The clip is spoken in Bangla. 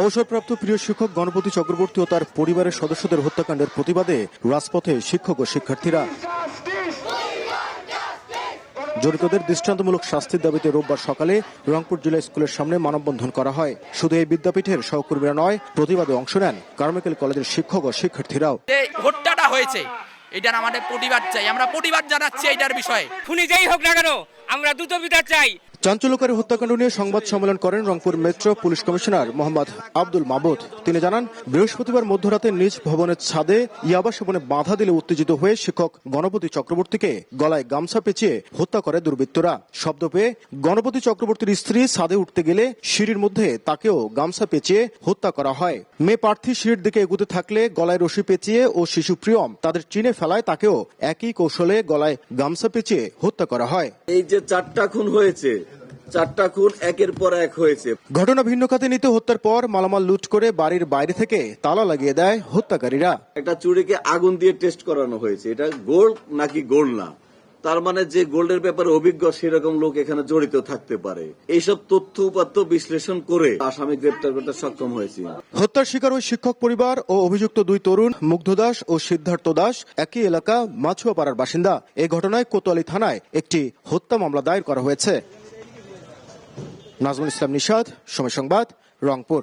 অবসরপ্রাপ্ত প্রিয় শিক্ষক গণপতি চক্রবর্তী ও তার পরিবারের সদস্যদের হত্যাকাণ্ডের প্রতিবাদে রাজপথে শিক্ষক ও শিক্ষার্থীরা। জড়িতদের দৃষ্টান্তমূলক শাস্তির দাবিতে রোববার সকালে রংপুর জেলা স্কুলের সামনে মানববন্ধন করা হয়। শুধু এই বিদ্যাপীঠের সহকর্মীরা নয়, প্রতিবাদে অংশ নেন কারমাইকেল কলেজের শিক্ষক ও শিক্ষার্থীরাও। হত্যাটা হয়েছে, এটার আমাদের প্রতিবাদ চাই, আমরা প্রতিবাদ জানাচ্ছি এটার বিষয়ে। খুনি যেই হোক না কেন, আমরা দ্রুত বিচার চাই। চাঞ্চল্যকারী হত্যাকাণ্ড নিয়ে সংবাদ সম্মেলন করেন Rangpur metro police commissioner Mohammad Abdul মাবুদ। তিনি জানান, বৃহস্পতিবার মধ্যরাতে নিজ ভবনের ছাদে ইয়াবা সেবনে বাধা দিলে উত্তেজিত হয়ে শিক্ষক গণপতি চক্রবর্তীকে গলায় গামছা পেঁচিয়ে হত্যা করে দুর্বৃত্তরা। শব্দ পেয়ে গণপতি চক্রবর্তীর স্ত্রী ছাদে উঠতে গেলে সিঁড়ির মধ্যে তাকেও গামছা পেঁচিয়ে হত্যা করা হয়। মেয়ে প্রার্থী সিঁড়ির দিকে এগুতে থাকলে গলায় রশি পেঁচিয়ে ও শিশু প্রিয়ম তাদের চিনে ফেলায় তাকেও একই কৌশলে গলায় গামছা পেঁচিয়ে হত্যা করা হয়। এই যে 4টা খুন হয়েছে, 4টা খুন একের পর এক হয়েছে। ঘটনা ভিন্ন খাতে নিতে হত্যার পর মালামাল লুট করে বাড়ির বাইরে থেকে তালা লাগিয়ে দেয় হত্যাকারীরা। একটা চুরিকে আগুন দিয়ে টেস্ট করানো হয়েছে, এটা গোল্ড নাকি গোল্ড না, তার মানে যে গোল্ডের ব্যাপারে অভিজ্ঞ সেরকম লোক এখানে জড়িত থাকতে পারে। এইসব তথ্য উপাত্ত বিশ্লেষণ করে আসামি গ্রেপ্তার করতে সক্ষম হয়েছে। হত্যার শিকার ওই শিক্ষক পরিবার ও অভিযুক্ত দুই তরুণ মুগ্ধ দাস ও সিদ্ধার্থ দাস একই এলাকা মাছুয়াপাড়ার বাসিন্দা। এই ঘটনায় কোতোয়ালি থানায় একটি হত্যা মামলা দায়ের করা হয়েছে। নাজমুল ইসলাম নিশাদ, সময় সংবাদ, রংপুর।